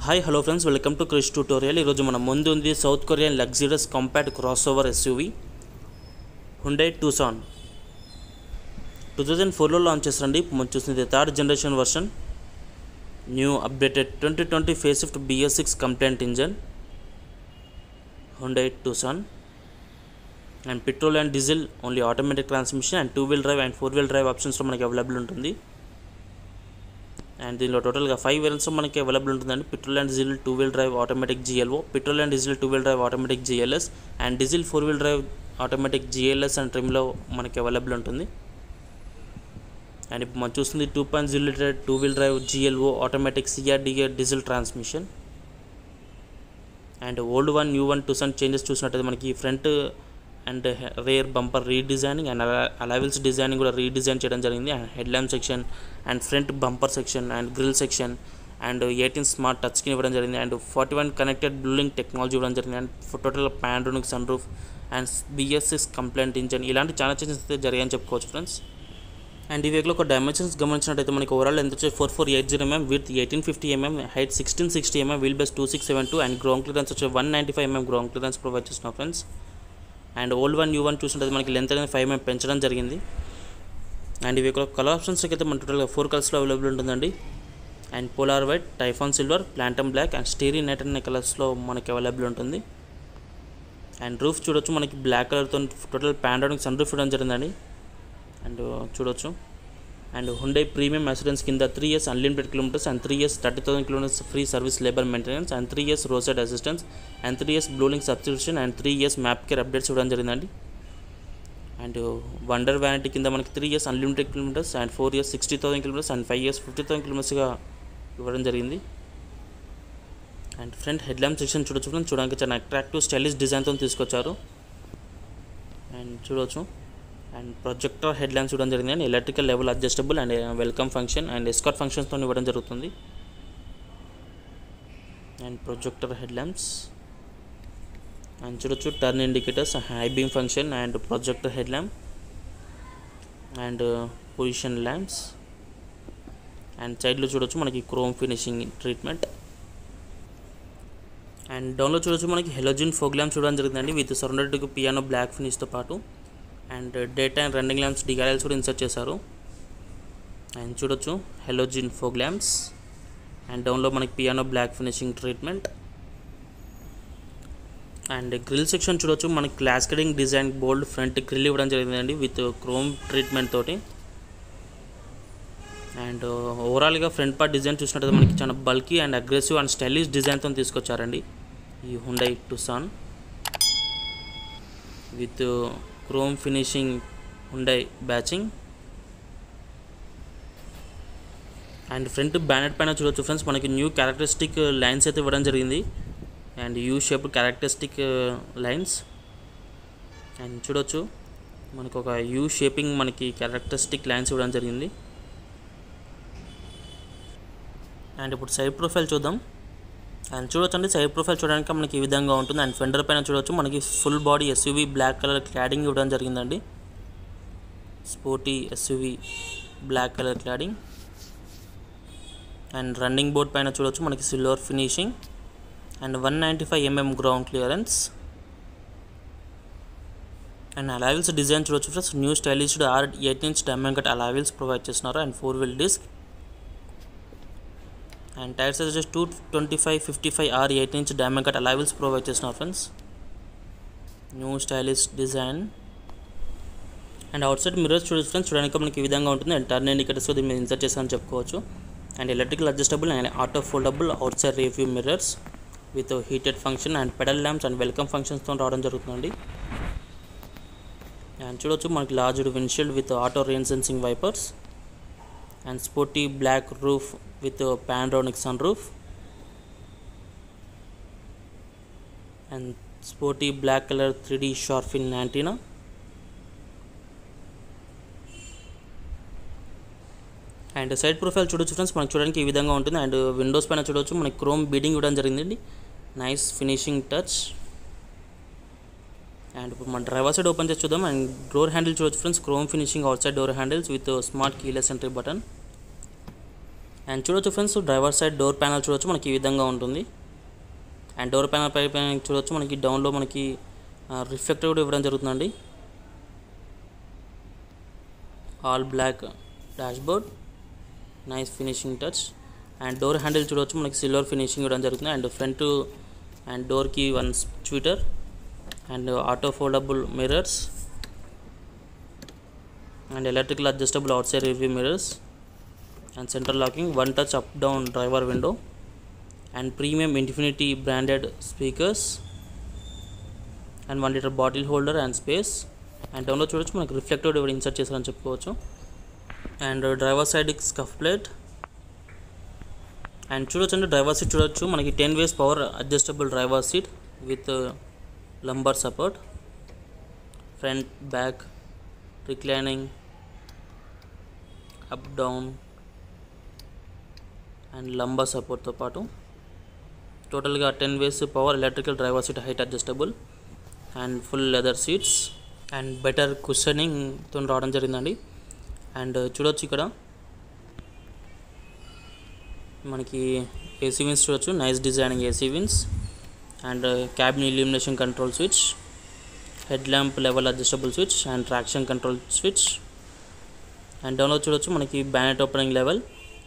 Hi hello friends, welcome to Krish tutorial. ఈరోజు మన ముందు ఉంది South Korean luxurious compact cross over SUV Hyundai Tucson. 2004లో లాంచ్ చేస్తారండి. మనం చూస్తుంది third generation version, new updated 2020 face lift BS6 compliant engine Hyundai Tucson. And petrol and diesel only automatic transmission and 2-wheel drive and 4-wheel drive ఆప్షన్స్లో మనకి available ఉంటుంది. And దీనిలో టోటల్గా 5 variants మనకి అవైలబుల్ ఉంటుందండి. Petrol and diesel 2-wheel drive automatic GLO, petrol and diesel 2-wheel drive automatic GLS and diesel 4-wheel drive automatic GLS and ట్రిమ్లో మనకి available ఉంటుంది. అండ్ ఇప్పుడు మనం చూస్తుంది 2.0 litre 2-wheel drive GLO automatic CRDA diesel transmission. And old one new one Tucson changes చూసినట్టయితే మనకి front and rear bumper redesigning and alloy wheels designing కూడా redesign చేయడం జరిగింది. And head lamp section and front bumper section and grille section and 18 smart touch screen ఇవ్వడం జరిగింది. And 41 connected Bluelink technology ఇవ్వడం జరిగింది. And total panoramic sun roof and BS6 compliant engine, ఇలాంటి చాలా changes అయితే జరిగాయని చెప్పుకోవచ్చు ఫ్రెండ్స్. అండ్ ఈ వెహికల్ ఒక డైమెన్షన్స్ గమనించినట్టయితే మనకి ఓవరాల్ ఎంత వచ్చి 4480 mm, width 1850 mm, height 1660 mm, wheel base 2672 and ground clearance వచ్చి 195 mm గ్రౌండ్ క్లియరెన్స్ ప్రొవైడ్ చేస్తున్నాం friends. And old one new one చూసినట్టు మనకి లెంత్ అనేది 5 mm పెంచడం జరిగింది. అండ్ ఇవి కలర్ ఆప్షన్స్కి అయితే మన టోటల్గా 4 కలర్స్లో అవైలబుల్ ఉంటుందండి. And polar white, typhoon silver, phantom black and starry night అనే కలర్స్లో మనకి అవైలబుల్ ఉంటుంది. అండ్ రూఫ్ చూడొచ్చు, మనకి బ్లాక్ కలర్తో టోటల్ పాండ్రోనిక్ సన్ రూఫ్ ఇవ్వడం జరిగిందండి. అండ్ చూడొచ్చు. అండ్ హుండై ప్రీమియం అసూరెన్స్ కింద 3 years unlimited kilometres and 3 years 30,000 kilometers free service labour maintenance and 3 years road side assistance and 3 years Bluelink subscription and 3 years map care updates ఇవ్వడం జరిగిందండి. And wonder warranty కింద మనకి 3 years unlimited kilometres and 4 years 60,000 kilometers and 5 years 50,000 kilometersగా ఇవ్వడం జరిగింది. And front head lamp section చూడొచ్చు friends, చూడడానికి చాలా అట్రాక్టివ్ స్టైలిష్ డిజైన్తో తీసుకొచ్చారు. అండ్ చూడొచ్చు. అండ్ ప్రొజెక్టర్ హెడ్ ల్యాంప్స్ ఇవ్వడం జరిగింది. And electrical level adjustable and welcome function and escort ఫంక్షన్స్తో ఇవ్వడం జరుగుతుంది. And projector head lamps and చూడొచ్చు, turn indicators, high beam function and projector head lamp and position lamps. And సైడ్లో చూడొచ్చు మనకి chrome finishing treatment. And డౌన్లో చూడొచ్చు మనకి హెలోజిన్ ఫోగ్ ల్యాంప్స్ ఇవ్వడం జరిగిందండి విత్ సరౌండెడ్ పియానో బ్లాక్ ఫినిష్తో పాటు. And day time running lamps DRLs కూడా ఇన్సర్ట్ చేశారు. అండ్ చూడొచ్చు హెలోజిన్ ఫోగ్ ల్యాంప్స్. అండ్ డౌన్లో మనకి piano black finishing treatment. And grille section చూడొచ్చు, మనకి cascading design bold front grille ఇవ్వడం జరిగిందండి విత్ క్రోమ్ ట్రీట్మెంట్ తోటి. అండ్ ఓవరాల్గా ఫ్రంట్ పార్ట్ డిజైన్ చూసినట్టయితే మనకి చాలా bulky and aggressive and stylish డిజైన్తో తీసుకొచ్చారండి ఈ Hyundai Tucson with chrome finishing Hyundai బ్యాచింగ్. And front bonnet పైన చూడొచ్చు ఫ్రెండ్స్, మనకి న్యూ క్యారెక్టరిస్టిక్ లైన్స్ అయితే ఇవ్వడం జరిగింది. And U shape characteristic lines. And చూడొచ్చు మనకు ఒక యూ షేపింగ్ మనకి క్యారెక్టరిస్టిక్ లైన్స్ ఇవ్వడం జరిగింది. అండ్ ఇప్పుడు సైడ్ ప్రొఫైల్ చూద్దాం. అండ్ చూడొచ్చండి, సైడ్ ప్రొఫైల్ చూడడానికి మనకి ఈ విధంగా ఉంటుంది. అండ్ ఫెండర్ పైన చూడొచ్చు మనకి full body SUV black colour cladding ఇవ్వడం జరిగిందండి. Sporty SUV black colour cladding. And running board పైన చూడొచ్చు మనకి silver finishing and 195 mm ground clearance. And alloy wheels design చూడొచ్చు friends, new stylish 8-inch diamond cut alloy wheels provide చేస్తున్నారు. And 4-wheel disc. And tyre size వచ్చేసి 225/55 8-inch diamond cut alloy wheels provide చేస్తున్నారు friends. New stylish design. And out side mirrors చూడొచ్చు friends, చూడడానికి మనకి ఈ విధంగా ఉంటుంది. అండ్ టర్న్ ఇండికేటర్స్ దీన్ని మీరు ఇన్సర్ట్ చేస్తామని చెప్పుకోవచ్చు. And electrical adjustable and auto foldable out side review mirrors with heated function and puddle lamps and welcome ఫంక్షన్స్తో రావడం జరుగుతుందండి. అండ్ చూడొచ్చు మనకి large windshield with auto rain sensing wipers and sporty black roof with panoramic sunroof and sporty black color 3D shark fin antenna. And side profile చూడొచ్చు friends, మనకి చూడడానికి ఈ విధంగా ఉంటుంది. అండ్ విండోస్ పైన చూడొచ్చు మనకి క్రోమ్ బీడింగ్ ఇవ్వడం జరిగిందండి, నైస్ ఫినిషింగ్ టచ్. అండ్ ఇప్పుడు మన డ్రైవర్ సైడ్ ఓపెన్ చేసి చూద్దాం. అండ్ డోర్ హ్యాండిల్ చూడొచ్చు friends, chrome finishing out side door handles with smart keyless entry button. And చూడొచ్చు friends, driver side door panel చూడొచ్చు మనకి ఈ విధంగా ఉంటుంది. అండ్ డోర్ ప్యానల్ పై చూడొచ్చు మనకి డౌన్లో మనకి రిఫ్లెక్టర్ కూడా ఇవ్వడం జరుగుతుందండి. All black dashboard, nice finishing touch. And door handle చూడవచ్చు మనకి సిల్వర్ ఫినిషింగ్ ఇవ్వడం జరుగుతుంది. అండ్ ఫ్రంట్ అండ్ డోర్కి 1 స్వీటర్ and auto foldable mirrors and electrical adjustable out side review mirrors and centre locking, 1 touch up down driver window and premium Infinity branded speakers and 1 litre bottle holder and space. And డౌన్లో చూడొచ్చు మనకి reflector ఇక్కడ insert చేశారని చెప్పుకోవచ్చు. And driver side scuff plate. And చూడొచ్చు అంటే driver seat చూడొచ్చు మనకి 10 ways power adjustable driver seat with lumbar support, front back reclining, up down and lumbar సపోర్ట్తో పాటు టోటల్గా 10 ways power electrical driver seat, height adjustable and full leather seats and better కుషనింగ్తో రావడం జరిగిందండి. అండ్ చూడొచ్చు ఇక్కడ మనకి ఏసీ విన్స్ చూడొచ్చు, nice designing AC vents and cabin illumination control switch, head lamp level adjustable switch and traction control switch. And డౌన్లో చూడొచ్చు మనకి bonnet opening level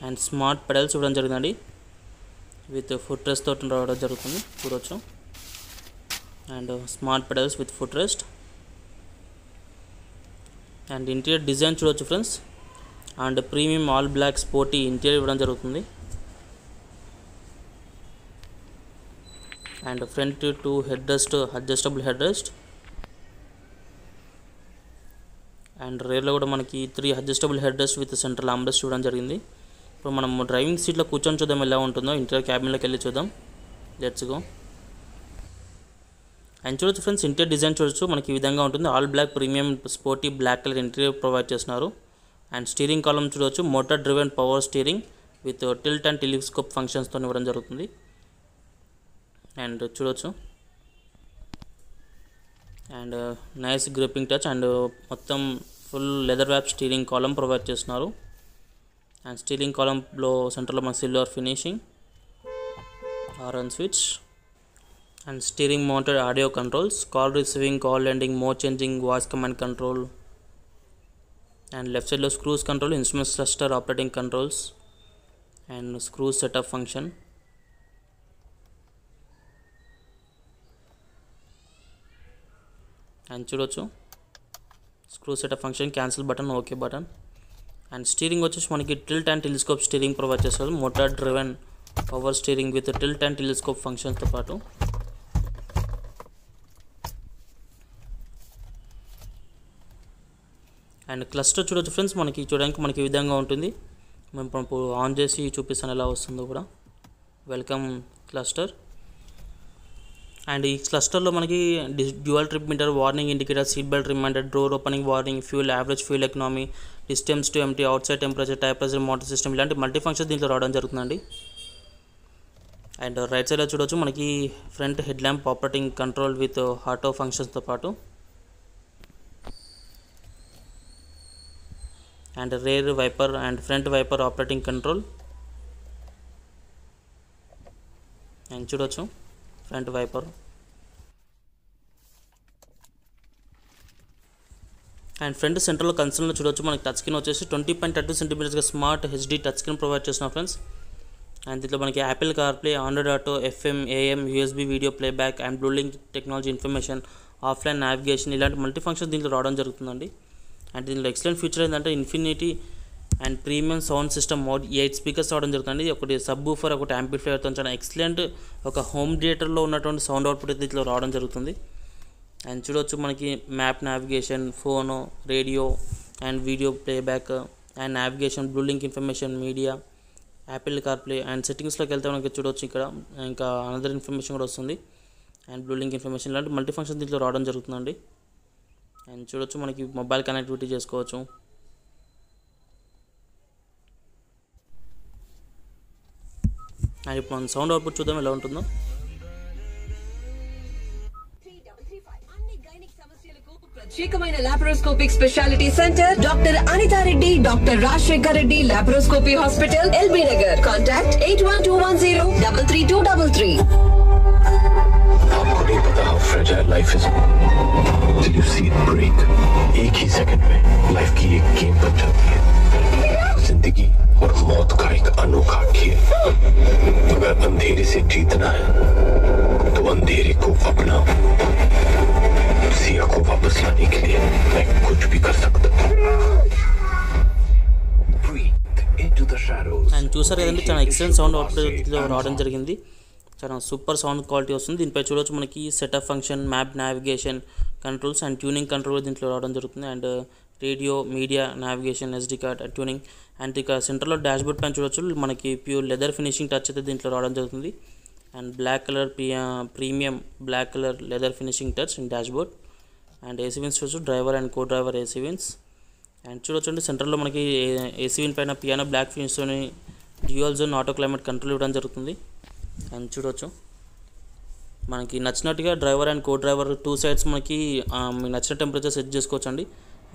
and smart pedals ఇవ్వడం జరిగిందండి విత్ ఫుట్ రెస్ట్ తోటి రావడం జరుగుతుంది చూడొచ్చు. And smart pedals with foot rest. And interior design చూడొచ్చు friends, and premium all black sporty interior ఇవ్వడం జరుగుతుంది. And front two head rest adjustable head rest and రేర్లో కూడా మనకి 3 adjustable head rest with central arm rest ఇవ్వడం జరిగింది. ఇప్పుడు మనం డ్రైవింగ్ సీట్లో కూర్చొని చూద్దాం ఎలా ఉంటుందో, ఇంటీరియర్ క్యాబిన్లోకి వెళ్ళి చూద్దాం. Let's go. అండ్ చూడొచ్చు ఫ్రెండ్స్, ఇంటీరియర్ డిజైన్ చూడొచ్చు మనకి ఈ విధంగా ఉంటుంది. All black premium sporty black colour interior provide చేస్తున్నారు. అండ్ స్టీరింగ్ కాలమ్ చూడొచ్చు motor driven power steering with tilt and telescope ఫంక్షన్స్తో ఇవ్వడం జరుగుతుంది. అండ్ చూడొచ్చు and nice gripping touch and మొత్తం full leather wrap steering column provide చేస్తున్నారు. And steering కాలమ్లో సెంటర్లో మన silver finishing, orange switch and steering mounted audio controls, call receiving, call ending, mode changing, voice command control and left side lo screws control, instruments cluster operating controls and screw setup function. And చూడొచ్చు screw setup function, cancel button, okay button. And steering వచ్చేసి మనకి tilt and telescope steering provide చేస్తారు. Motor driven power steering with tilt and telescope ఫంక్షన్స్తో పాటు. And cluster చూడొచ్చు friends, మనకి చూడడానికి మనకి ఈ విధంగా ఉంటుంది. మేము ఇప్పుడు ఆన్ చేసి చూపిస్తాను ఎలా వస్తుందో కూడా. Welcome cluster. అండ్ ఈ క్లస్టర్లో మనకి dual trip meter, warning indicator, seat belt reminder, door opening warning, fuel average fuel economy, distance to empty, outside temperature, tyre pressure, motor system ఇలాంటి మల్టీ ఫంక్షన్స్ దీంట్లో రావడం జరుగుతుందండి. అండ్ రైట్ సైడ్లో చూడొచ్చు మనకి front head lamp operating control with auto ఫంక్షన్స్తో పాటు and rear wiper and front wiper operating control. And చూడొచ్చు ఫ్రంట్ వైపర్. అండ్ ఫ్రంట్ సెంటర్లో కన్సోల్లో చూడొచ్చు మనకి టచ్ స్క్రీన్ వచ్చేసి 20.32 సెంటీమీటర్స్గా smart HD touch screen provide చేస్తున్నాం ఫ్రెండ్స్. అండ్ దీంట్లో మనకి Apple CarPlay, Android auto, FM, AM, USB video playback and Bluelink technology information, offline navigation ఇలాంటి మల్టీ ఫంక్షన్స్ దీంట్లో రావడం జరుగుతుందండి. అండ్ దీనిలో ఎక్సలెంట్ ఫీచర్ ఏంటంటే Infinity and premium sound system mode, 8 speakers రావడం జరుగుతుంది. ఒకటి సబ్ ఊఫర్, ఒకటి యాంప్లిఫైర్తో చాలా ఎక్సలెంట్ ఒక హోమ్ థియేటర్లో ఉన్నటువంటి సౌండ్ అవుట్పుట్ దీంట్లో రావడం జరుగుతుంది. అండ్ చూడొచ్చు మనకి map navigation, phone, radio and video playback and navigation, Bluelink information, media, Apple CarPlay and సెట్టింగ్స్లోకి వెళ్తే మనకి చూడొచ్చు ఇక్కడ ఇంకా అనదర్ ఇన్ఫర్మేషన్ కూడా వస్తుంది. అండ్ బ్లూలింక్ ఇన్ఫర్మేషన్ ఇలాంటి మల్టీ ఫంక్షన్ దీంట్లో రావడం జరుగుతుందండి. అండ్ చూడొచ్చు మనకి మొబైల్ కనెక్టివిటీ చేసుకోవచ్చు. అండ్ ఇప్పుడు మనం సౌండ్ అవుట్పుట్ చూద్దాం ఎలా ఉంటుందో. ప్రత్యేకమైన laparoscopic speciality center doctor Anitha Reddy, doctor Rajasekhar Reddy laparoscopy hospital, LB Nagar. Contact 8121033233. आपको नहीं पता how fragile life is till you see it break. एक ही सेकंड में लाइफ की एक गेम बन जाती है. जिंदगी और मौत का एक अनोखा खेल. अगर अंधेरे से जीतना है तो अंधेरे को अपनाओ. सिया को वापस लाने के लिए मैं कुछ भी कर सकता हूँ. Breathe into the shadows. And చూసారు కదండి, చాలా ఎక్సలెంట్ సౌండ్ అవుట్పుట్ రావడం జరిగింది. చాలా సూపర్ సౌండ్ క్వాలిటీ వస్తుంది. దీనిపై చూడవచ్చు మనకి setup function, map, navigation controls and tuning control దీంట్లో రావడం జరుగుతుంది. And radio, media, navigation, SD card, tuning. And ఇక సెంటర్లో డాష్బోర్డ్ పైన చూడవచ్చు మనకి ప్యూర్ లెదర్ ఫినిషింగ్ టచ్ అయితే దీంట్లో రావడం జరుగుతుంది. And black colour premium black colour leather finishing touch in dashboard. And AC vents చూడవచ్చు, driver and co driver AC vents. And చూడొచ్చండి సెంటర్లో మనకి ఏసీ విన్ పైన పియానో బ్లాక్ ఫినిష్తోని dual zone auto climate control ఇవ్వడం జరుగుతుంది. అండ్ చూడవచ్చు మనకి నచ్చినట్టుగా driver and co driver two sides మనకి మీకు నచ్చిన టెంపరేచర్ సెట్ చేసుకోవచ్చు అండి.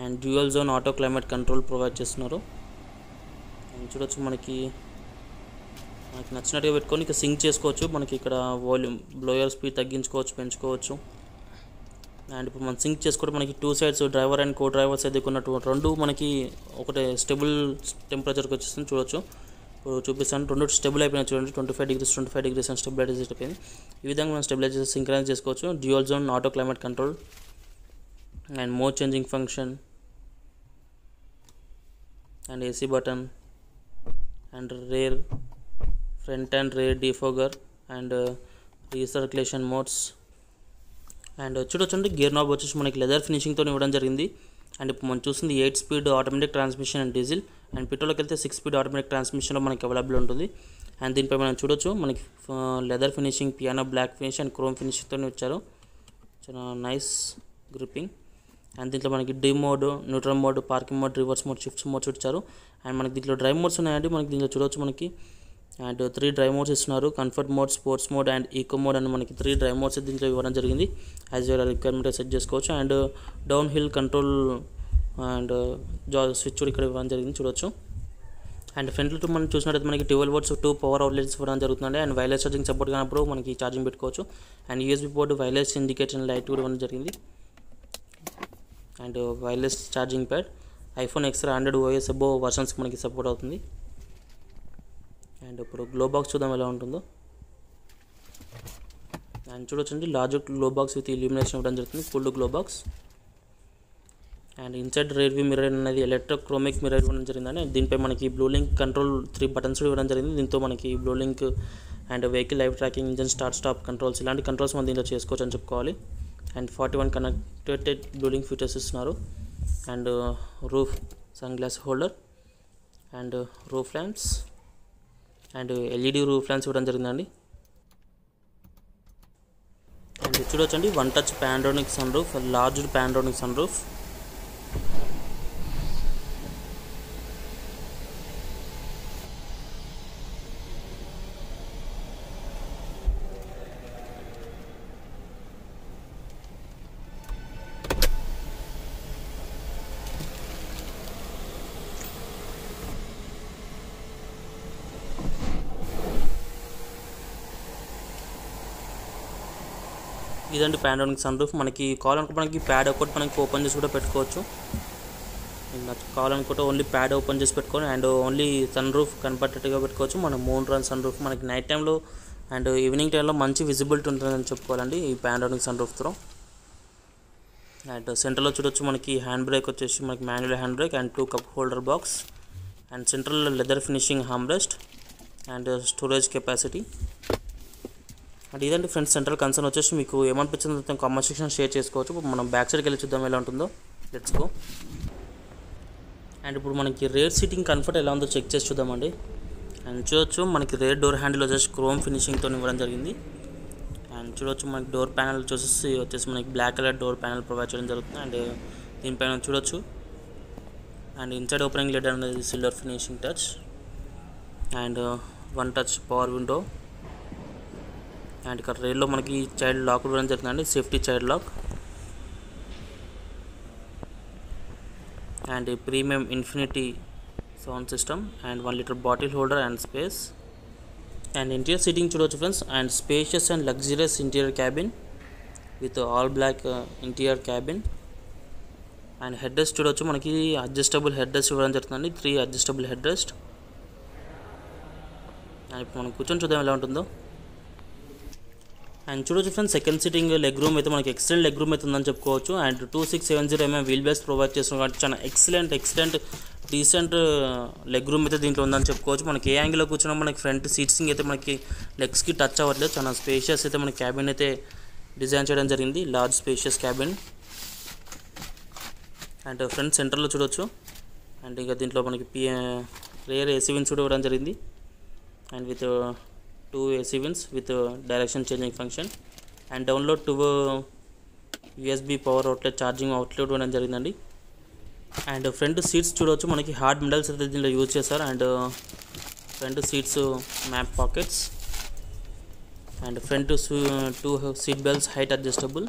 And dual zone auto climate control provide చేస్తున్నారు. అండ్ చూడవచ్చు మనకి నచ్చినట్టుగా పెట్టుకొని ఇక సింక్ చేసుకోవచ్చు. మనకి ఇక్కడ వాల్యూమ్ బ్లోయర్ స్పీడ్ తగ్గించుకోవచ్చు, పెంచుకోవచ్చు. అండ్ ఇప్పుడు మనం సింక్ చేసుకోవడం మనకి two sides driver and co drivers ఎదుర్కొన్నట్టు రెండు మనకి ఒకటే స్టేబుల్ టెంపరేచర్కి వచ్చేస్తుంది. చూడవచ్చు ఇప్పుడు చూపిస్తాను, రెండు స్టేబుల్ అయిపోయినాయి చూడండి. 25 degrees అని స్టెబిలైజ్ అయిపోయింది. ఈ విధంగా మనం స్టెబిలైజ్ సింక్రైజ్ చేసుకోవచ్చు. Dual zone auto climate control and mode changing function and AC button and rare front and rare defogger and recirculation modes. And చూడొచ్చండి గేర్ నాబ్ వచ్చేసి మనకి లెదర్ ఫినిషింగ్తో ఇవ్వడం జరిగింది. అండ్ ఇప్పుడు మనం చూస్తుంది 8 speed automatic transmission and diesel. And పెట్రోల్కి వెళ్తే 6 స్పీడ్ ఆటోమేటిక్ ట్రాన్స్మిషన్లో మనకి అవైలబుల్ ఉంటుంది. అండ్ దీనిపై మనం చూడొచ్చు మనకి leather finishing, piano black finish and chrome ఫినిష్తో వచ్చారు. చాలా నైస్ గ్రిప్పింగ్. అండ్ దీంట్లో మనకి D mode, neutral mode, parking mode, reverse mode, shifts modes ఇచ్చారు. అండ్ మనకి దీంట్లో డ్రైవ్ మోడ్స్ ఉన్నాయండి. మనకి దీంట్లో చూడవచ్చు మనకి అండ్ 3 డ్రైవ్ మోడ్స్ ఇస్తున్నారు. Comfort mode, sports mode and eco mode అని మనకి 3 డ్రైవ్ మోడ్స్ దీంట్లో ఇవ్వడం జరిగింది. యాజ్ యువర్ రిక్వైర్మెంట్ సెట్ చేసుకోవచ్చు. And downhill control and switch కూడా ఇక్కడ ఇవ్వడం జరిగింది చూడవచ్చు. అండ్ ఫ్రంట్లో మనం చూసినట్లయితే మనకి 12 volts 2 పవర్ అవుట్లెట్స్ ఇవ్వడం జరుగుతుంది. అండ్ వైర్లెస్ ఛార్జింగ్ సపోర్ట్ కానప్పుడు మనకి ఛార్జింగ్ పెట్టుకోవచ్చు. And USB port, wireless indication light కూడా ఇవ్వడం జరిగింది. And wireless charging pad, iPhone extra 100 OS అబో వర్షన్స్కి మనకి సపోర్ట్ అవుతుంది. అండ్ ఇప్పుడు గ్లో బాక్స్ చూద్దాం ఎలా ఉంటుందో. అండ్ చూడొచ్చండి large glow box with illumination ఇవ్వడం జరుగుతుంది, full glow box. And inside rear view mirror అనేది ఎలక్ట్రోక్రోమిక్ మిర్రర్ ఇవ్వడం జరిగిందని. దీనిపై మనకి బ్లూ లింక్ కంట్రోల్ 3 బటన్స్ ఇవ్వడం జరిగింది. దీంతో మనకి Bluelink and vehicle live tracking, engine start stop controls ఇలాంటి కంట్రోల్స్ మనం దీంట్లో చేసుకోవచ్చు అని చెప్పుకోవాలి. And 41 connected Bluelink features ఇస్తున్నారు. And roof sunglass holder and roof lamps and LED roof lamps ఇవ్వడం జరిగిందండి. అండ్ చూడొచ్చండి 1 touch panoramic sun roof, large panoramic sun roof. ఇదండి పాండ్రోనిక్ సన్ రూఫ్. మనకి కావాలనుకుంటే మనకి ప్యాడ్ ఒకటి మనకి ఓపెన్ చేసి కూడా పెట్టుకోవచ్చు. కావాలనుకుంటే ఓన్లీ ప్యాడ్ ఓపెన్ చేసి పెట్టుకొని అండ్ ఓన్లీ సన్ రూఫ్ కనపడేట్టుగా పెట్టుకోవచ్చు. మన మూన్ రన్ సన్ రూఫ్ మనకి నైట్ టైంలో అండ్ ఈవినింగ్ టైంలో మంచి విజిబిలిటీ ఉంటుందని చెప్పుకోవాలండి ఈ పాండ్రోనిక్ సన్ రూఫ్తో. అండ్ సెంటర్లో చూడొచ్చు మనకి హ్యాండ్ బ్రేక్ వచ్చేసి మనకి manual hand brake and 2 cup holder box and central leather finishing harm rest and storage capacity. And ఇదండి ఫ్రెండ్స్ సెంట్రల్ కన్సర్న్ వచ్చేసి మీకు ఏమనిపించిందో కామెంట్ సెక్షన్ షేర్ చేసుకోవచ్చు. ఇప్పుడు మనం బ్యాక్ సైడ్కి వెళ్ళి చూద్దాం ఎలా ఉంటుందో. Let's go. అండ్ ఇప్పుడు మనకి రేర్ సీటింగ్ కంఫర్ట్ ఎలా ఉందో చెక్ చేసి చూద్దామండి. అండ్ చూడొచ్చు మనకి రేర్ డోర్ హ్యాండిల్ వచ్చేసి క్రోమ్ ఫినిషింగ్తో ఇవ్వడం జరిగింది. అండ్ చూడొచ్చు మనకి డోర్ ప్యానల్ వచ్చేసి మనకి black colour door panel provide చేయడం జరుగుతుంది. అండ్ దీనిపైన చూడొచ్చు అండ్ ఇన్సైడ్ ఓపెనింగ్ లిడ్ అనేది silver finishing touch and 1 touch power window. And ఇక్కడ రైల్లో మనకి చైల్డ్ లాక్ ఇవ్వడం జరుగుతుందండి, safety child lock. and a premium infinity sound system and 1 liter bottle holder and space. And interior seating చూడొచ్చు friends, and spacious and luxurious interior cabin with all black interior cabin. And head rest చూడొచ్చు, మనకి adjustable head rest ఇవ్వడం జరుగుతుందండి, 3 adjustable head rest. And ఇప్పుడు మనం కూర్చొని చూద్దాం ఎలా ఉంటుందో. అండ్ చూడొచ్చు friends, second sitting leg room అయితే మనకి ఎక్సలెంట్ లెగ్ రూమ్ అయితే ఉందని చెప్పుకోవచ్చు. అండ్ 2670 వీల్ బేస్ ప్రొవైడ్ చేస్తున్నాం కాబట్టి చాలా ఎక్సలెంట్ డీసెంట్ లెగ్ రూమ్ అయితే దీంట్లో ఉందని చెప్పుకోవచ్చు. మనకి ఏ యాంగిల్లో కూర్చున్నా మనకి ఫ్రంట్ సీట్సింగ్ అయితే మనకి లెగ్స్కి టచ్ అవ్వట్లేదు. చాలా స్పేషియస్ అయితే మన క్యాబిన్ అయితే డిజైన్ చేయడం జరిగింది, large spacious cabin. And front సెంటర్లో చూడొచ్చు. అండ్ ఇంకా దీంట్లో మనకి రేర్ ఏసీ విన్స్ కూడా ఇవ్వడం జరిగింది. And with 2 AC vents with direction changing function. And డౌన్లో 2 USB power outlet charging outlet ఇవ్వడం జరిగిందండి. అండ్ ఫ్రంట్ సీట్స్ చూడవచ్చు, మనకి హార్డ్ మెటల్స్ అయితే దీంట్లో యూజ్ చేస్తారు. And front seats map pockets. And front 2 seat belts height adjustable.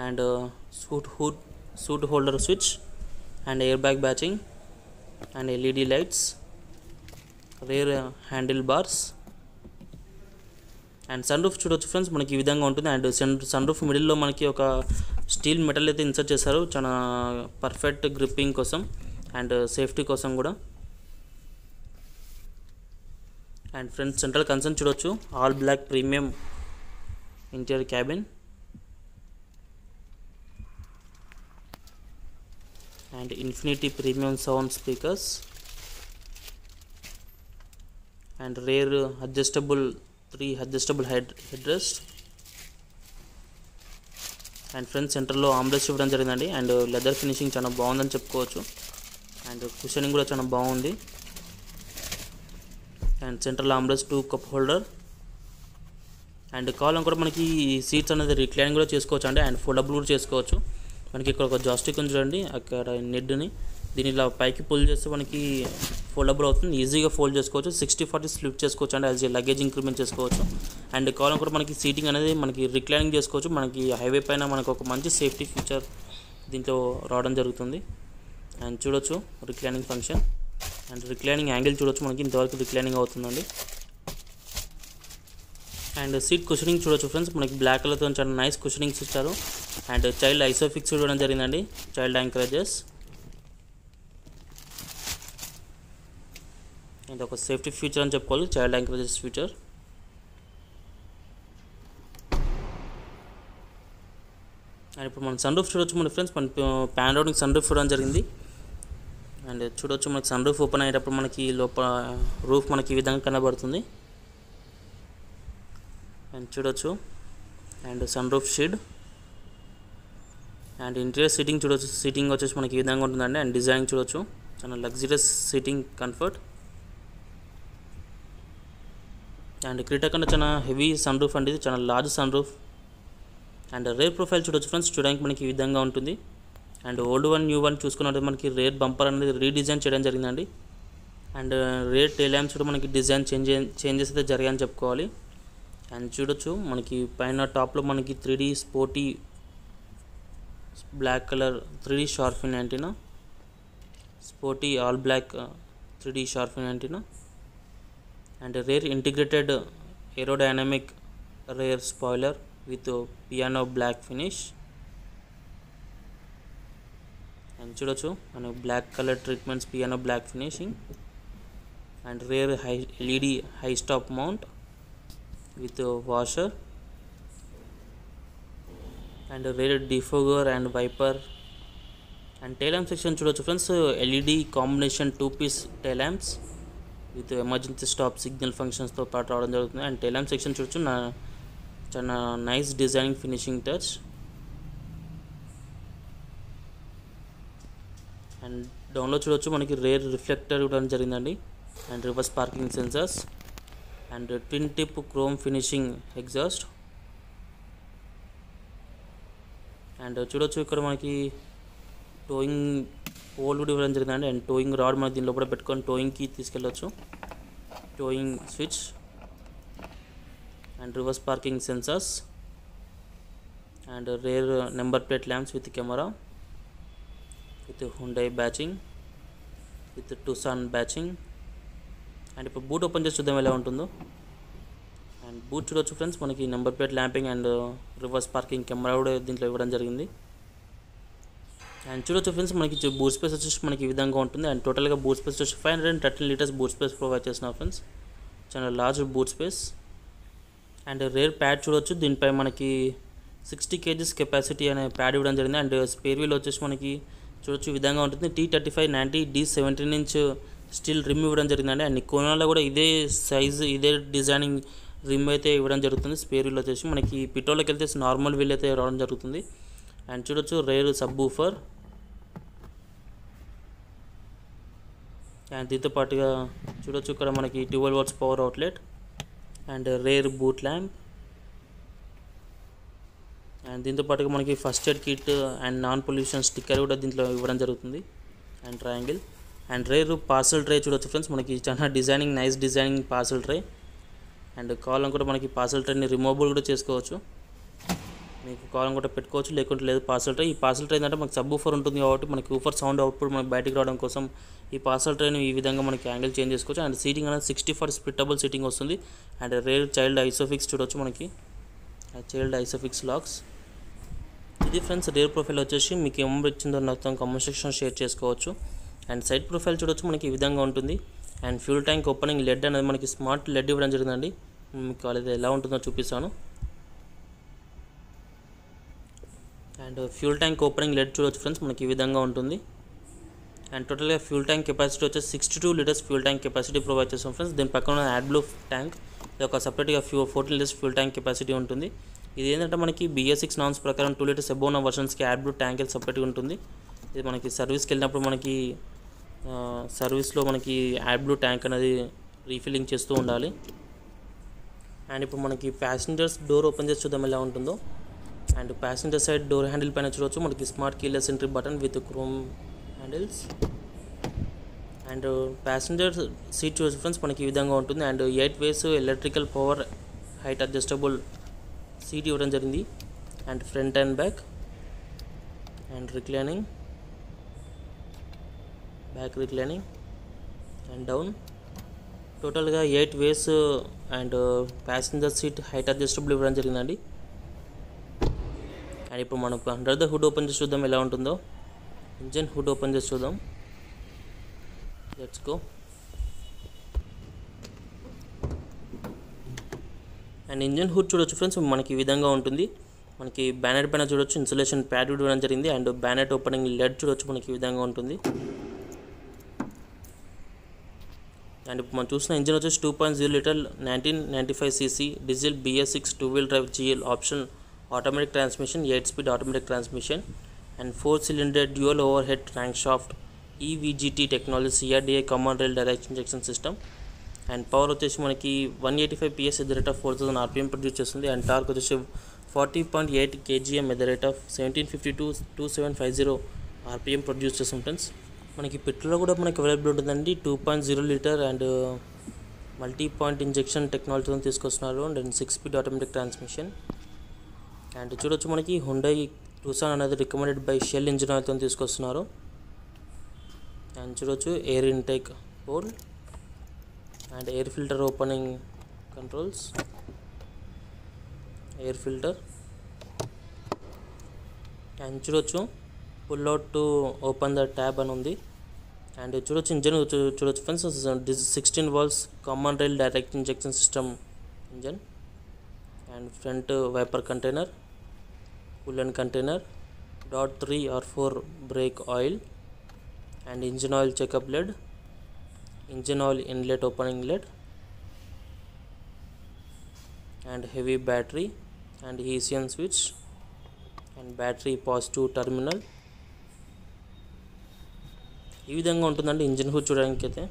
And suit holder switch and air bag badging and LED lights, rear handle bars. And sunroof చూడవచ్చు friends, మనకి ఈ విధంగా ఉంటుంది. And sun roof మిడిల్లో మనకి ఒక steel metal అయితే insert చేశారు, చాలా పర్ఫెక్ట్ గ్రిప్పింగ్ కోసం అండ్ సేఫ్టీ కోసం కూడా. అండ్ ఫ్రంట్ సెంట్రల్ కన్సోల్ చూడవచ్చు, all black premium interior cabin. And Infinity premium sound speakers and rear adjustable 3 adjustable head rest. And front సెంటర్లో ఆమ్రెస్ట్ ఇవ్వడం జరిగిందండి. అండ్ లెదర్ ఫినిషింగ్ చాలా బాగుందని చెప్పుకోవచ్చు. అండ్ కుషనింగ్ కూడా చాలా బాగుంది. అండ్ సెంటర్లో ఆమ్రెస్ట్ 2 కప్ హోల్డర్. అండ్ కాలం కూడా మనకి సీట్స్ అనేది రిక్లైనింగ్ కూడా చేసుకోవచ్చు అండి, అండ్ ఫోల్డబుల్ కూడా చేసుకోవచ్చు. మనకి ఇక్కడ ఒక జాస్టిక్ ఉంది చూడండి, అక్కడ నెడ్ని దీన్ని ఇలా పైకి పుల్ చేస్తే మనకి ఫోల్డబుల్ అవుతుంది, ఈజీగా ఫోల్డ్ చేసుకోవచ్చు. 60-40 స్ప్లిట్ చేసుకోవచ్చు అండి, యాజ్ లగేజ్ ఇంక్రిమెంట్ చేసుకోవచ్చు. అండ్ కాలం కూడా మనకి సీటింగ్ అనేది మనకి రిక్లైనింగ్ చేసుకోవచ్చు. మనకి హైవే పైన మనకు ఒక మంచి సేఫ్టీ ఫీచర్ దీంట్లో రావడం జరుగుతుంది. అండ్ చూడొచ్చు reclining function and reclining angle చూడొచ్చు, మనకి ఇంతవరకు రిక్లైనింగ్ అవుతుందండి. అండ్ సీట్ కుషనింగ్ చూడొచ్చు ఫ్రెండ్స్, మనకి బ్లాక్ కలర్తో చాలా నైస్ కుషనింగ్స్ ఇచ్చారు. అండ్ చైల్డ్ ఐసోఫిక్స్ ఇవ్వడం జరిగిందండి, చైల్డ్ యాంకరేజెస్. అండ్ ఒక సేఫ్టీ ఫీచర్ అని చెప్పుకోవాలి, చైల్డ్ యాంకరేజెస్ ఫీచర్. అండ్ ఇప్పుడు మనం సన్ రూఫ్ చూడొచ్చు మన ఫ్రెండ్స్, మన పానోరామిక్ సన్ రూఫ్ ఇవ్వడం జరిగింది. అండ్ చూడొచ్చు మనకి సన్ రూఫ్ ఓపెన్ అయ్యేటప్పుడు మనకి లోపల రూఫ్ మనకి ఈ విధంగా కనబడుతుంది. అండ్ చూడొచ్చు and sunroof shade. And interior seating చూడొచ్చు, సీటింగ్ వచ్చేసి మనకి ఈ విధంగా ఉంటుందండి. అండ్ డిజైనింగ్ చూడొచ్చు, చాలా luxurious seating comfort. And Creta కన్నా చాలా హెవీ సన్ రూఫ్ అండి, ఇది చాలా large sun roof. And rear profile చూడొచ్చు ఫ్రెండ్స్, చూడడానికి మనకి ఈ విధంగా ఉంటుంది. And old one new one చూసుకున్నట్టు మనకి రేర్ బంపర్ అనేది రీడిజైన్ చేయడం జరిగిందండి. అండ్ రేర్ టెయిల్ ల్యాంప్స్ కూడా మనకి డిజైన్ చేంజెస్ అయితే జరిగాయని చెప్పుకోవాలి. అండ్ చూడొచ్చు మనకి పైన టాప్లో మనకి 3D sporty black colour 3D shark fin antenna, sporty all black 3D shark fin antenna. And rear integrated aerodynamic rear spoiler with piano black finish. And చూడొచ్చు మనకి black colour treatments, piano black finishing. And rear LED high stop mount with washer. And rear defogger and wiper. And tail lamp section చూడొచ్చు friends, LED combination 2 piece tail lamps with emergency stop signal ఫంక్షన్స్తో పాటు రావడం జరుగుతుంది. And tail lamp section చూడొచ్చు, చాలా nice designing finishing touch. And డౌన్లో చూడొచ్చు మనకి రేర్ రిఫ్లెక్టర్ ఇవ్వడం జరిగిందండి. And reverse parking sensors and twin tip chrome finishing exhaust. And చూడొచ్చు ఇక్కడ మనకి టోయింగ్ పోల్ కూడా ఇవ్వడం జరిగిందండి. అండ్ టోయింగ్ రాడ్ మనకి దీని లోపల పెట్టుకొని టోయింగ్కి తీసుకెళ్ళొచ్చు, towing switch. And reverse parking sensors and rear number plate lamps with camera. With Hyundai badging with Tucson badging. And ఇప్పుడు బూట్ ఓపెన్ చేసి చూద్దాం ఎలా ఉంటుందో. అండ్ బూట్ చూడొచ్చు ఫ్రెండ్స్, మనకి number plate lamping and reverse parking camera కూడా దీంట్లో ఇవ్వడం జరిగింది. అండ్ చూడొచ్చు ఫ్రెండ్స్, మనకి బూట్ స్పేస్ వచ్చేసి మనకి ఈ విధంగా ఉంటుంది. అండ్ టోటల్గా బూట్ స్పేస్ వచ్చి 513 లీటర్స్ బూట్ స్పేస్ ప్రొవైడ్ చేస్తున్నారు ఫ్రెండ్స్. చాలా large boot space. And rare pad చూడొచ్చు, దీనిపై మనకి 60 kgs కెపాసిటీ అనే ప్యాడ్ ఇవ్వడం జరిగింది. అండ్ స్పేర్ వీల్ వచ్చేసి మనకి చూడొచ్చు ఈ విధంగా ఉంటుంది. T3590D 17" స్టీల్ రిమ్ ఇవ్వడం జరిగిందండి. అండ్ కోనాలో కూడా ఇదే సైజు ఇదే డిజైనింగ్ రిమ్ అయితే ఇవ్వడం జరుగుతుంది. స్పేర్ వీల్ వచ్చేసి మనకి పిట్రోల్కి వెళ్తే నార్మల్ వీల్ అయితే రావడం జరుగుతుంది. అండ్ చూడొచ్చు రేర్ సబ్ వూఫర్. అండ్ దీంతో పాటుగా చూడొచ్చు ఇక్కడ మనకి 12 watts power outlet and rare boot lamp. And దీంతో పాటుగా మనకి first aid kit and non pollution sticker కూడా దీంట్లో ఇవ్వడం జరుగుతుంది. And triangle. And rare parcel tray చూడొచ్చు ఫ్రెండ్స్, మనకి చాలా designing nice designing parcel tray. And కాలం కూడా మనకి పార్సల్ ట్రేని రిమూవబుల్ కూడా చేసుకోవచ్చు, మీకు కాలం కూడా పెట్టుకోవచ్చు, లేకుంటే లేదు పార్సల్ ట్రే. ఈ పార్సల్ ట్రే ఏంటంటే మనకి సబ్ ఊఫర్ ఉంటుంది కాబట్టి మనకి ఊఫర్ సౌండ్ అవుట్పుట్ మనకి బయటికి రావడం కోసం ఈ పార్సల్ ట్రైన్ ఈ విధంగా మనకి యాంగిల్ చేంజ్ చేసుకోవచ్చు. అండ్ సీటింగ్ అనేది 60 స్ప్లిట్టబుల్ సీటింగ్ వస్తుంది. అండ్ రేర్ చైల్డ్ ఐసోఫిక్స్ చూడొచ్చు, మనకి చైల్డ్ ఐసోఫిక్స్ లాక్స్. ఇది ఫ్రెండ్స్ రేర్ ప్రొఫైల్ వచ్చేసి మీకు ఏమో ఇచ్చిందో మొత్తం కామెంట్ సెక్షన్ షేర్ చేసుకోవచ్చు. అండ్ సైడ్ ప్రొఫైల్ చూడొచ్చు, మనకి ఈ విధంగా ఉంటుంది. And fuel tank opening lid అనేది మనకి స్మార్ట్ లెడ్ ఇవ్వడం జరిగిందండి. మీకు అది ఎలా ఉంటుందో చూపిస్తాను. And fuel tank opening lid చూడొచ్చు ఫ్రెండ్స్, మనకి ఈ విధంగా ఉంటుంది. అండ్ టోటల్గా ఫ్యూల్ ట్యాంక్ కెపాసిటీ వచ్చేసి 62 litres fuel tank capacity provide చేస్తాం ఫ్రెండ్స్. దీని పక్కన యాడ్ బ్లూ ట్యాంక్, ఇది ఒక సపరేట్గా 14 లీటర్స్ ఫ్యూల్ ట్యాంక్ కెపాసిటీ ఉంటుంది. ఇది ఏంటంటే మనకి BS6 నామ్స్ ప్రకారం 2 లీటర్స్ అబోవ్ ఉన్న వర్షన్స్కి యాడ్ బ్లూ ట్యాంక్ సపరేట్గా ఉంటుంది. ఇది మనకి సర్వీస్కి వెళ్ళినప్పుడు మనకి సర్వీస్లో మనకి యాడ్ బ్లూ ట్యాంక్ అనేది రీఫిల్లింగ్ చేస్తూ ఉండాలి. అండ్ ఇప్పుడు మనకి ప్యాసింజర్స్ డోర్ ఓపెన్ చేసి చూద్దాం ఎలా ఉంటుందో. And passenger side door handle పైన చూడవచ్చు మనకి smart keyless entry button with chrome handles. And passenger seat చూడవచ్చు ఫ్రెండ్స్, మనకి ఈ విధంగా ఉంటుంది. And 8 ways electrical power height adjustable seat ఇవ్వడం జరిగింది. And front and back and reclining, back reclining and down. టోటల్గా 8 ways and passenger seat height adjustable ఇవ్వడం జరిగిందండి. అండ్ ఇప్పుడు మనం అండర్ ద హుడ్ ఓపెన్ చేసి చూద్దాం ఎలా ఉంటుందో. ఇంజన్ హుడ్ ఓపెన్ చేసి చూద్దాం. Let's go. And engine hood చూడొచ్చు ఫ్రెండ్స్, మనకి ఈ విధంగా ఉంటుంది. మనకి బ్యానెట్ పైన చూడొచ్చు ఇన్సులేషన్ ప్యాడ్ ఇవ్వడం జరిగింది. అండ్ బ్యానెట్ ఓపెనింగ్ లెడ్ చూడొచ్చు, మనకి ఈ విధంగా ఉంటుంది. అండ్ ఇప్పుడు మనం చూసిన ఇంజిన్ వచ్చేసి 2.0 litre 1995cc diesel BS6 2-wheel drive GL option automatic transmission, 8-speed automatic transmission and 4-cylinder dual over head crank shaft EVGT technology CRDI common rail direct injection system. And power వచ్చేసి మనకి 185 PS at the rate of 4000 RPM produce చేస్తుంది. And torque వచ్చేసి 40.8 kgm at the rate of 1750 RPM produce చేస్తుంది friends. మనకి petrol కూడా మనకి available ఉంటుందండి. 2.0 litre and multi point injection టెక్నాలజీతో తీసుకొస్తున్నారు. And 6-speed automatic transmission. And చూడొచ్చు మనకి హుండై టుసాన్ అనేది రికమెండెడ్ బై షెల్ ఇంజిన్ ఆయిల్తో తీసుకొస్తున్నారు. అండ్ చూడొచ్చు air intake hole and air filter opening controls, air filter. And చూడొచ్చు pull out to open the tab అని ఉంది. అండ్ చూడొచ్చు ఇంజన్ చూడొచ్చు friends, 16 valves common rail direct injection system engine. And front wiper container, coolant container, .3 or 4 brake oil and engine oil checkup lid, engine oil inlet opening lid and heavy battery and ECN switch and battery positive terminal. ఈ విధంగా ఉంటుందండి engine hood చూడడానికి అయితే.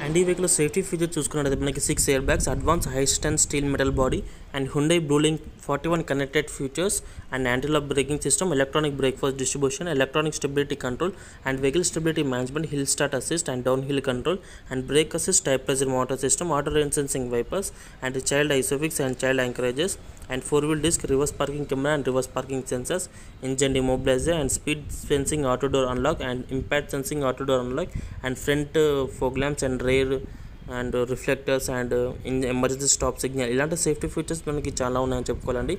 And ఈ vehicle safety feature చూసుకున్నట్లయితే మనకి 6 airbags, advance high strength steel metal body and Hyundai BlueLink 41 connected features and anti-lock braking system, electronic brake force distribution, electronic stability control and vehicle stability management, hill start assist and downhill control and brake assist, tire pressure monitor system, auto rain sensing wipers and child isofix and child anchorages and 4-wheel disc, reverse parking camera and reverse parking sensors, engine immobilizer and speed sensing auto door unlock and impact sensing auto door unlock and front fog lamps and rear and reflectors and in emergency stop signal, ఇలాంటి safety features మనకి చాలా ఉన్నాయని చెప్పుకోవాలండి.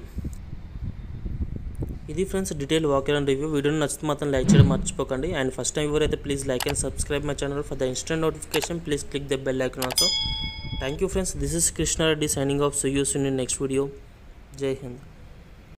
ఇది friends detail walker and review. వీడియోని నచ్చితే మాత్రం like చేయడం మర్చిపోకండి. అండ్ ఫస్ట్ టైం ఎవరైతే please like and subscribe my channel for the instant notification. Please click the bell icon also. Thank you friends. This is Krishna Reddy signing off. See you soon in next video. జై హింద్.